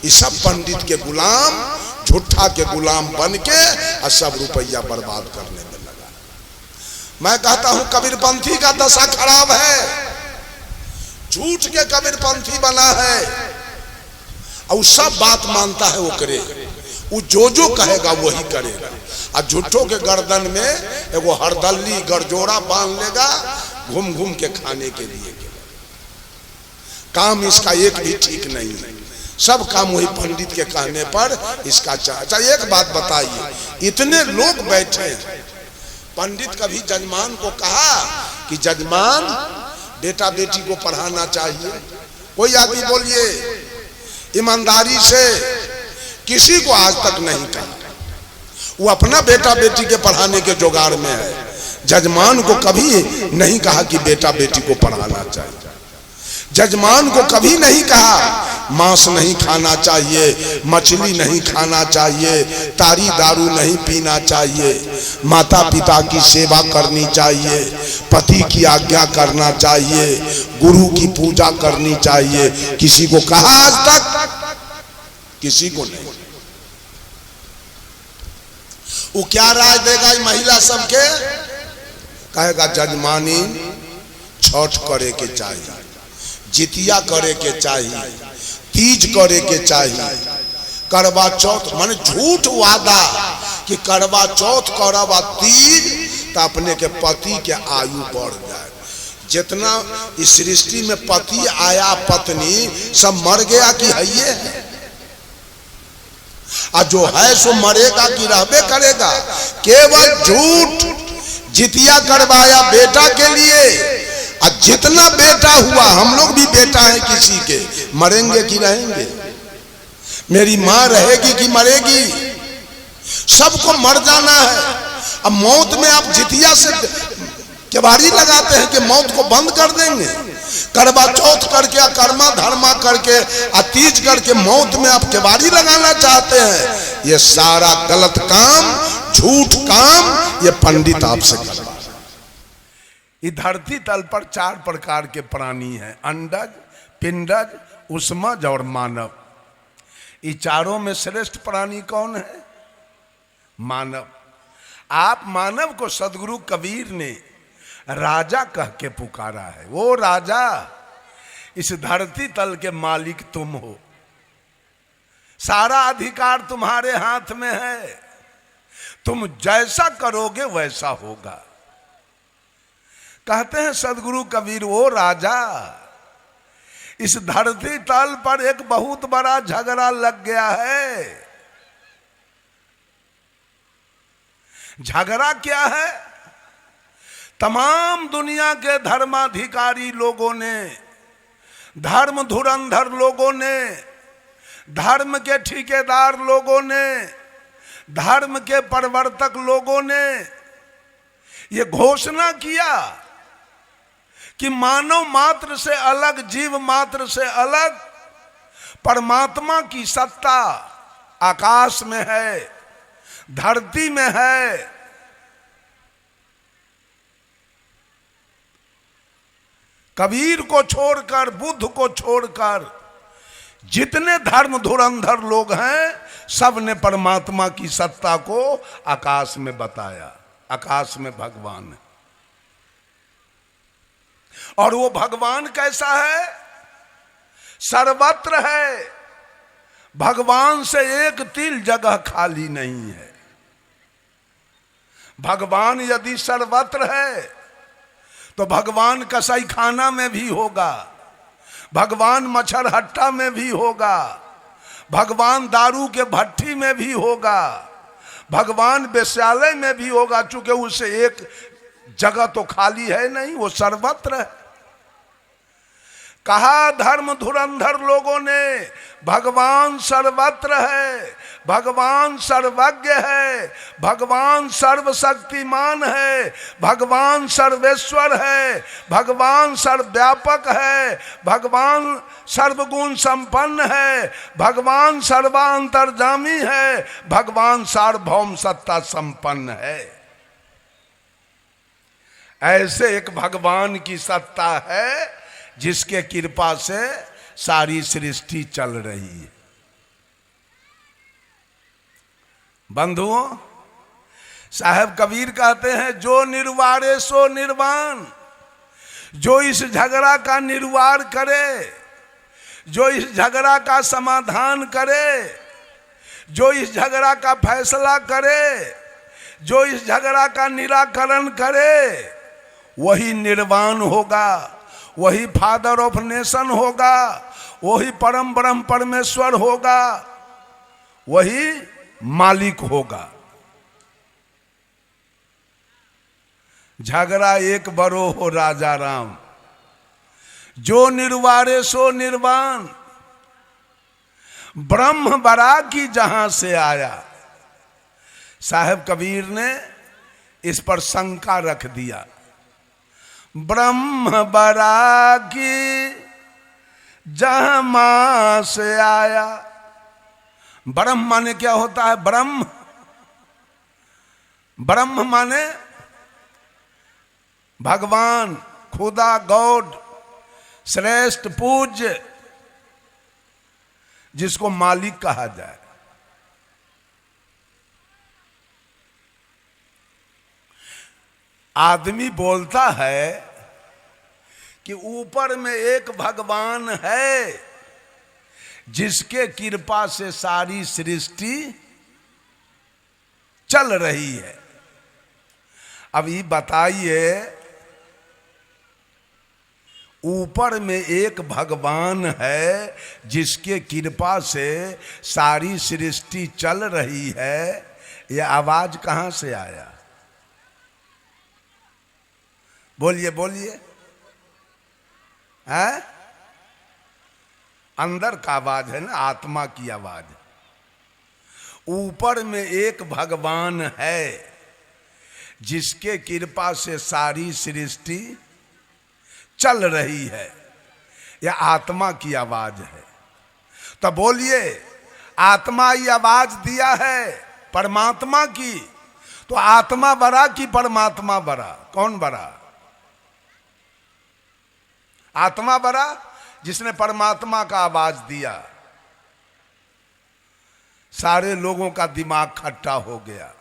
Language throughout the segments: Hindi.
ये सब पंडित के गुलाम, झूठा के गुलाम बन के और सब रुपया बर्बाद करने में लगा। मैं कहता हूं कबीरपंथी का दशा खराब है, झूठ के कबीरपंथी बना है और सब बात मानता है वो करे, वो जो कहेगा वही करेगा। और झूठों के गर्दन में एगो हरदल्ली गरजोड़ा बांध लेगा, घूम घूम के खाने के लिए। काम इसका एक भी ठीक नहीं है, सब काम वही पंडित के कहने पर इसका अच्छा। एक बात बताइए, इतने लोग बैठे हैं, पंडित कभी जजमान को कहा कि जजमान बेटा बेटी को पढ़ाना चाहिए? कोई आदमी बोलिए ईमानदारी से, किसी को आज तक नहीं कहा। वो अपना बेटा बेटी के पढ़ाने के जुगाड़ में है, जजमान को कभी नहीं कहा कि बेटा बेटी को पढ़ाना चाहिए। जजमान को कभी नहीं कहा मांस नहीं खाना चाहिए, मछली नहीं खाना चाहिए, तारी दारू नहीं पीना चाहिए, माता पिता की सेवा करनी चाहिए, पति की आज्ञा करना चाहिए, गुरु की पूजा करनी चाहिए। किसी को कहा आज तक? किसी को नहीं। वो क्या राय देगा महिला सबके? कहेगा जजमानी छठ करे के चाहिए, जितिया करे के चाहिए, तीज करे के चाहिए, करवा चौथ, माने झूठ वादा कि करवा चौथ करवा तीज तो अपने के पति के आयु बढ़ जाए। जितना इस सृष्टि में पति आया पत्नी सब मर गया कि है ये है, और जो है सो मरेगा कि रहबे करेगा। केवल झूठ जितिया करवाया बेटा के लिए, और जितना बेटा हुआ, हम लोग भी बेटा है किसी के, मरेंगे कि रहेंगे? मेरी माँ रहेगी कि मरेगी? सबको मर जाना है। अब मौत में आप जितिया से केवाड़ी लगाते हैं कि मौत को बंद कर देंगे। करवा चौथ करके, कर्मा धर्मा करके, तीज करके मौत में आप केवाड़ी लगाना चाहते हैं। ये सारा गलत काम, झूठ काम, ये पंडित आपसे करवा। इस धरती तल पर 4 प्रकार के प्राणी हैं, अंडज, पिंडज, उष्मज और मानव। ये चारों में श्रेष्ठ प्राणी कौन है? मानव। आप मानव को सदगुरु कबीर ने राजा कह के पुकारा है। वो राजा, इस धरती तल के मालिक तुम हो, सारा अधिकार तुम्हारे हाथ में है, तुम जैसा करोगे वैसा होगा। कहते हैं सदगुरु कबीर, वो राजा, इस धरती तल पर एक बहुत बड़ा झगड़ा लग गया है। झगड़ा क्या है? तमाम दुनिया के धर्माधिकारी लोगों ने, धर्म धुरंधर लोगों ने, धर्म के ठेकेदार लोगों ने, धर्म के प्रवर्तक लोगों ने ये घोषणा किया कि मानव मात्र से अलग, जीव मात्र से अलग परमात्मा की सत्ता आकाश में है, धरती में है। कबीर को छोड़कर, बुद्ध को छोड़कर जितने धर्म धुरंधर लोग हैं, सब ने परमात्मा की सत्ता को आकाश में बताया। आकाश में भगवान है, और वो भगवान कैसा है? सर्वत्र है। भगवान से एक तिल जगह खाली नहीं है। भगवान यदि सर्वत्र है तो भगवान कसाई खाना में भी होगा, भगवान मच्छर हट्टा में भी होगा, भगवान दारू के भट्टी में भी होगा, भगवान वेश्यालय में भी होगा। चूंकि उससे एक जगह तो खाली है नहीं, वो सर्वत्र है। कहा धर्म धुरंधर लोगों ने भगवान सर्वत्र है, भगवान सर्वज्ञ है, भगवान सर्वशक्तिमान है, भगवान सर्वेश्वर है, भगवान सर्वव्यापक है, भगवान सर्वगुण संपन्न है, भगवान सर्वांतर्यामी है, भगवान सार्वभौम सत्ता संपन्न है। ऐसे एक भगवान की सत्ता है जिसके कृपा से सारी सृष्टि चल रही है। बंधुओं, साहब कबीर कहते हैं जो निर्वारे सो निर्वाण, जो इस झगड़ा का निर्वार करे, जो इस झगड़ा का समाधान करे, जो इस झगड़ा का फैसला करे, जो इस झगड़ा का निराकरण करे, वही निर्वाण होगा, वही फादर ऑफ नेशन होगा, वही परम ब्रह्म परमेश्वर होगा, वही मालिक होगा। झगड़ा एक बरो हो राजा राम, जो निर्वारे सो निर्वाण, ब्रह्म बरा की जहां से आया। साहब कबीर ने इस पर शंका रख दिया, ब्रह्म बरा की जहां मां से आया। ब्रह्म माने क्या होता है? ब्रह्म, ब्रह्म माने भगवान, खुदा, गॉड, श्रेष्ठ, पूज्य, जिसको मालिक कहा जाए। आदमी बोलता है कि ऊपर में एक भगवान है जिसके कृपा से सारी सृष्टि चल रही है। अब ये बताइए, ऊपर में एक भगवान है जिसके कृपा से सारी सृष्टि चल रही है, यह आवाज कहां से आया? बोलिए बोलिए, है? अंदर का आवाज है ना, आत्मा की आवाज। ऊपर में एक भगवान है जिसके कृपा से सारी सृष्टि चल रही है, यह आत्मा की आवाज है। तो बोलिए, आत्मा ये आवाज दिया है परमात्मा की, तो आत्मा बड़ा कि परमात्मा बड़ा? कौन बड़ा? आत्मा बड़ा जिसने परमात्मा का आवाज दिया। सारे लोगों का दिमाग खट्टा हो गया।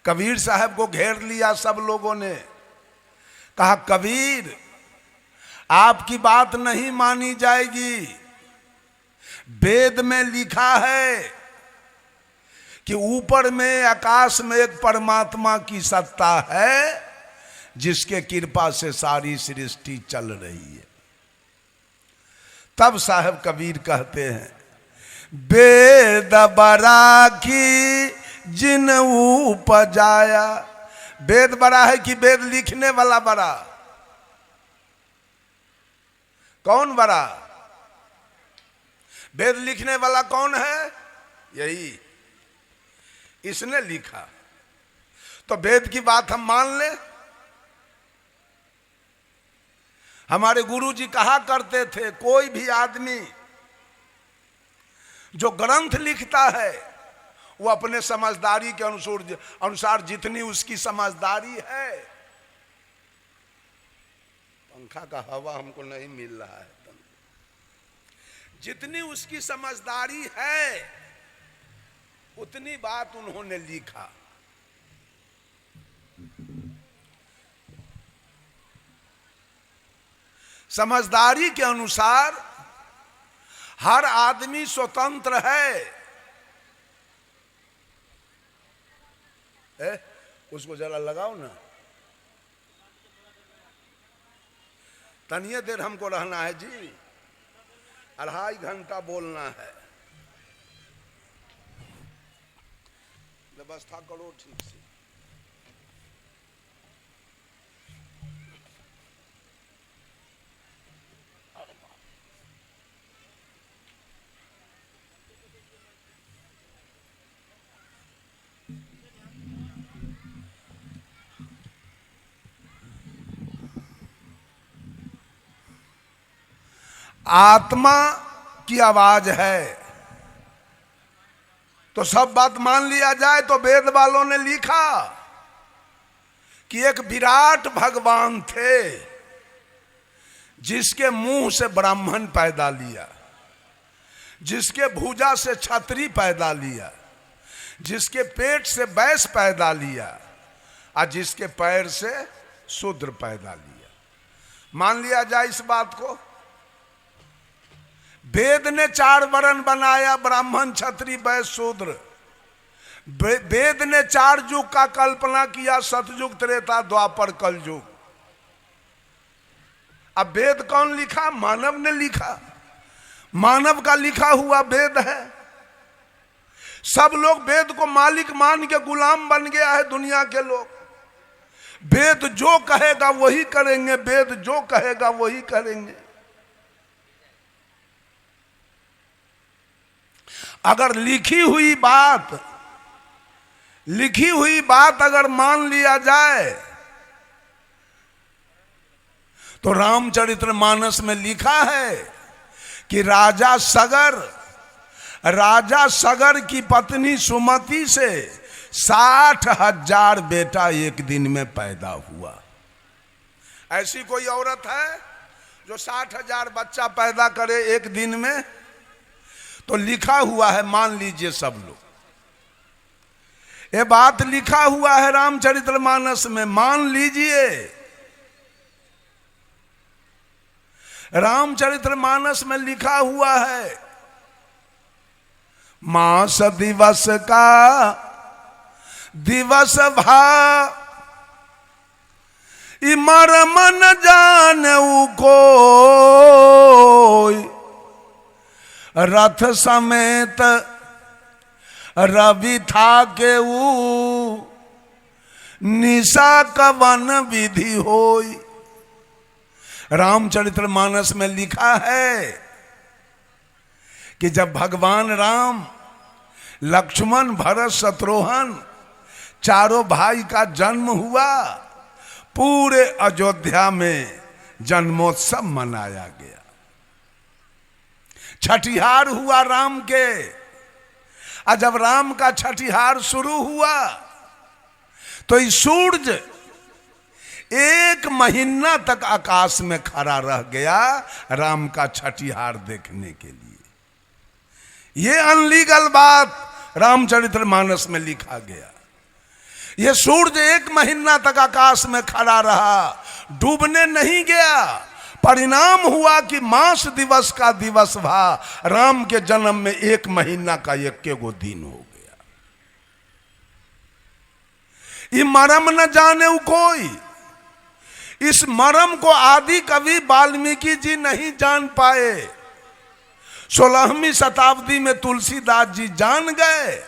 कबीर साहब को घेर लिया सब लोगों ने, कहा कबीर आपकी बात नहीं मानी जाएगी। वेद में लिखा है कि ऊपर में आकाश में एक परमात्मा की सत्ता है जिसके कृपा से सारी सृष्टि चल रही है। तब साहब कबीर कहते हैं, वेद बड़ा की जिन उपजाया। वेद बड़ा है कि वेद लिखने वाला बड़ा? कौन बड़ा? वेद लिखने वाला कौन है? यही, इसने लिखा। तो वेद की बात हम मान लें। हमारे गुरु जी कहा करते थे, कोई भी आदमी जो ग्रंथ लिखता है वो अपने समझदारी के अनुसार जितनी उसकी समझदारी है, पंखा का हवा हमको नहीं मिल रहा है, जितनी उसकी समझदारी है उतनी बात उन्होंने लिखा। समझदारी के अनुसार हर आदमी स्वतंत्र है। उसको जरा लगाओ ना, तनिए देर हमको रहना है जी, 2.5 घंटा बोलना है। व्यवस्था करो ठीक से। आत्मा की आवाज है तो सब बात मान लिया जाए। तो वेद वालों ने लिखा कि एक विराट भगवान थे जिसके मुंह से ब्राह्मण पैदा लिया, जिसके भुजा से क्षत्रिय पैदा लिया, जिसके पेट से बैस पैदा लिया और जिसके पैर से शूद्र पैदा लिया। मान लिया जाए इस बात को। वेद ने 4 वर्ण बनाया, ब्राह्मण क्षत्रिय वैश्य शूद्र। वेद ने 4 युग का कल्पना किया, सतयुग त्रेता द्वापर कलयुग। अब वेद कौन लिखा? मानव ने लिखा। मानव का लिखा हुआ वेद है। सब लोग वेद को मालिक मान के गुलाम बन गया है दुनिया के लोग। वेद जो कहेगा वही करेंगे, वेद जो कहेगा वही करेंगे। अगर लिखी हुई बात अगर मान लिया जाए तो रामचरितमानस में लिखा है कि राजा सगर की पत्नी सुमति से 60,000 बेटा एक दिन में पैदा हुआ। ऐसी कोई औरत है जो 60,000 बच्चा पैदा करे एक दिन में? तो लिखा हुआ है, मान लीजिए सब लोग, ये बात लिखा हुआ है रामचरितमानस में, मान लीजिए। रामचरितमानस में लिखा हुआ है मास दिवस का दिवस भा मरम न जानऊ कोई, रथ समेत रवि था के निशा कवन विधि होई। रामचरितमानस में लिखा है कि जब भगवान राम, लक्ष्मण, भरत, शत्रुघ्न 4 भाई का जन्म हुआ, पूरे अयोध्या में जन्मोत्सव मनाया गया। छठिहार हुआ राम के, और जब राम का छठिहार शुरू हुआ तो ये सूरज 1 महीना तक आकाश में खड़ा रह गया राम का छठिहार देखने के लिए। ये अनलीगल बात रामचरितमानस में लिखा गया। ये सूरज 1 महीना तक आकाश में खड़ा रहा, डूबने नहीं गया। परिणाम हुआ कि मास दिवस का दिवस भा, राम के जन्म में 1 महीना का 1 दिन हो गया। ये मरम न जाने कोई, इस मरम को आदि कवि वाल्मीकि जी नहीं जान पाए। 16वीं शताब्दी में तुलसीदास जी जान गए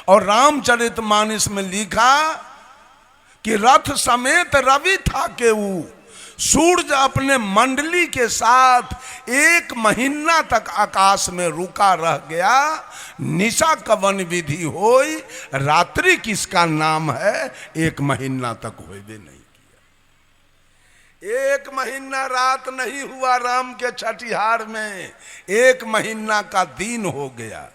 और रामचरितमानस में लिखा कि रथ समेत रवि था केऊ, सूरज अपने मंडली के साथ 1 महीना तक आकाश में रुका रह गया। निशा कवन विधि होई, रात्रि किसका नाम है? 1 महीना तक होवे नहीं किया। 1 महीना रात नहीं हुआ राम के छठिहार में, 1 महीना का दिन हो गया।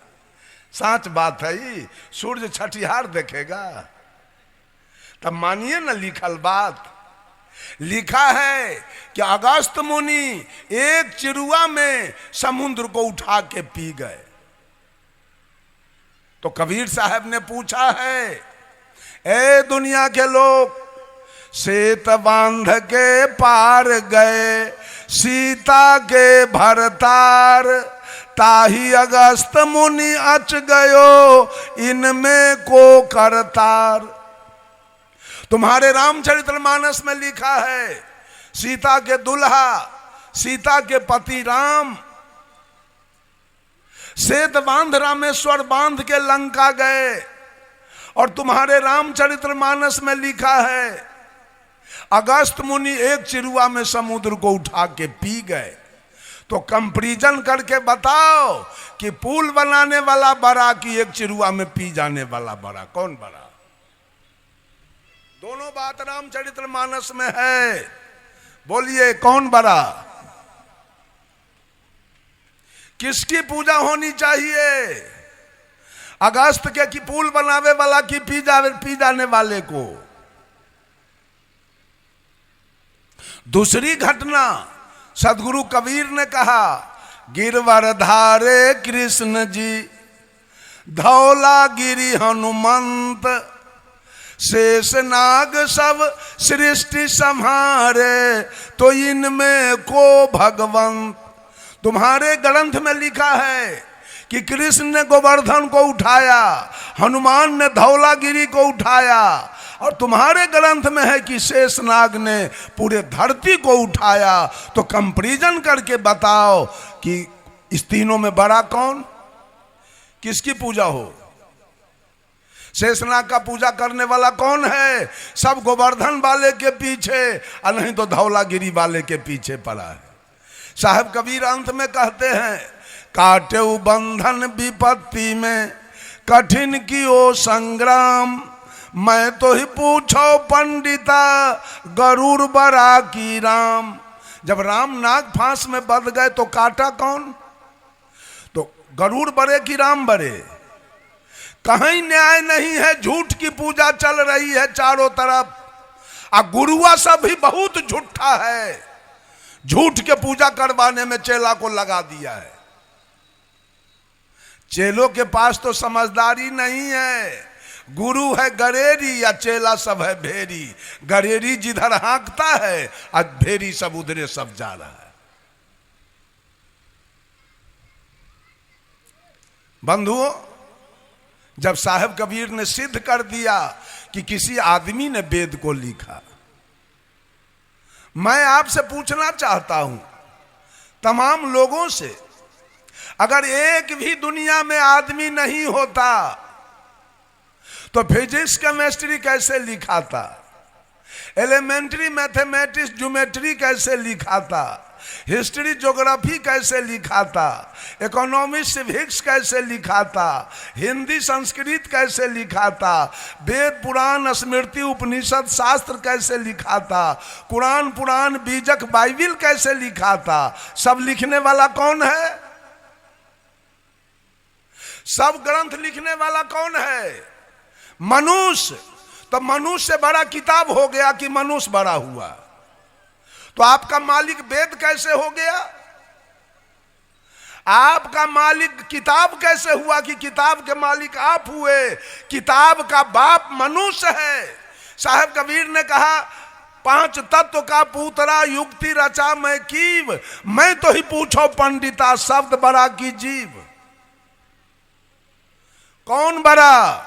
सच बात है ये। सूर्य छठिहार देखेगा तब मानिए ना लिखल बात। लिखा है कि अगस्त मुनि एक चिरुआ में समुद्र को उठा के पी गए। तो कबीर साहब ने पूछा है, ए दुनिया के लोग, सेत बांध के पार गए सीता के भरतार, ताही अगस्त मुनि अच गयो इनमें को करतार। तुम्हारे रामचरितमानस में लिखा है सीता के दुल्हा, सीता के पति राम सेत बांध रामेश्वर बांध के लंका गए, और तुम्हारे रामचरितमानस में लिखा है अगस्त मुनि एक चिरुआ में समुद्र को उठा के पी गए। तो कंपैरिजन करके बताओ कि पुल बनाने वाला बड़ा कि एक चिरुआ में पी जाने वाला बड़ा, कौन बड़ा? दोनों बात रामचरितमानस में है, बोलिए कौन बड़ा? किसकी पूजा होनी चाहिए? अगस्त के कि पुल बनावे वाला की पी जाने वाले को? दूसरी घटना सदगुरु कबीर ने कहा, गिरवर धारे कृष्ण जी धौलागिरी हनुमंत, शेष नाग सब सृष्टि संहारे, तो इनमें को भगवंत। तुम्हारे ग्रंथ में लिखा है कि कृष्ण ने गोवर्धन को उठाया, हनुमान ने धौलागिरी को उठाया, और तुम्हारे ग्रंथ में है कि शेषनाग ने पूरे धरती को उठाया। तो कंपैरिजन करके बताओ कि इस तीनों में बड़ा कौन, किसकी पूजा हो? शेषनाग का पूजा करने वाला कौन है? सब गोवर्धन वाले के पीछे, और नहीं तो धौलागिरी वाले के पीछे पड़ा है। साहब कबीर अंत में कहते हैं, काटे बंधन विपत्ति में कठिन कियो संग्राम, मैं तो ही पूछो पंडिता गरुड़ बरा की राम। जब राम नाग फांस में बंध गए तो काटा कौन? तो गरुड़ बरे की राम बरे? कहीं न्याय नहीं है, झूठ की पूजा चल रही है चारों तरफ, और गुरुआ सब भी बहुत झूठा है, झूठ के पूजा करवाने में चेला को लगा दिया है। चेलों के पास तो समझदारी नहीं है, गुरु है गरेरी या चेला सब है भेरी। गरेरी जिधर हाँकता है और भेरी सब उधरे सब जा रहा है। बंधुओं, जब साहब कबीर ने सिद्ध कर दिया कि किसी आदमी ने वेद को लिखा, मैं आपसे पूछना चाहता हूं तमाम लोगों से, अगर एक भी दुनिया में आदमी नहीं होता तो फिजिक्स केमिस्ट्री कैसे लिखा था, एलिमेंट्री मैथमेटिक्स ज्योमेट्री कैसे लिखा था, हिस्ट्री ज्योग्राफी कैसे लिखा था, इकोनॉमिक्स सिविक्स कैसे लिखा था, हिंदी संस्कृत कैसे लिखा था, वेद पुराण स्मृति उपनिषद शास्त्र कैसे लिखा था, कुरान पुराण बीजक बाइबिल कैसे लिखा था। सब लिखने वाला कौन है? सब ग्रंथ लिखने वाला कौन है? मनुष्य। तो मनुष्य से बड़ा किताब हो गया कि मनुष्य बड़ा हुआ? तो आपका मालिक वेद कैसे हो गया? आपका मालिक किताब कैसे हुआ कि किताब के मालिक आप हुए? किताब का बाप मनुष्य है। साहब कबीर ने कहा, पांच तत्व का पूतरा युक्ति रचा मैं कीव, मैं तो ही पूछो पंडिता शब्द बड़ा की जीव। कौन बड़ा?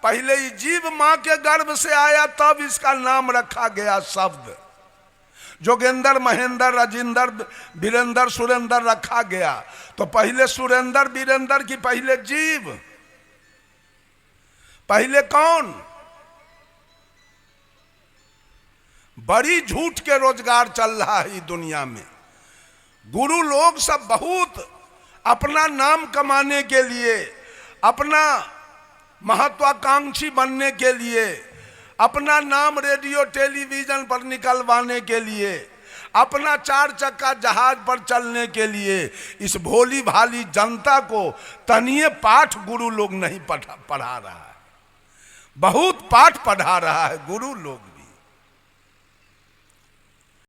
पहले ही जीव मां के गर्भ से आया, तब इसका नाम रखा गया शब्द। जोगेंद्र महेंद्र राजेंद्र वीरेंद्र सुरेंद्र रखा गया। तो पहले सुरेंद्र वीरेंद्र की पहले जीव, पहले कौन? बड़ी झूठ के रोजगार चल रहा है दुनिया में। गुरु लोग सब बहुत अपना नाम कमाने के लिए, अपना महत्वाकांक्षी बनने के लिए, अपना नाम रेडियो टेलीविजन पर निकलवाने के लिए, अपना चार चक्का जहाज पर चलने के लिए इस भोली भाली जनता को तनिए पाठ गुरु लोग नहीं पढ़ा रहा है। बहुत पाठ पढ़ा रहा है गुरु लोग।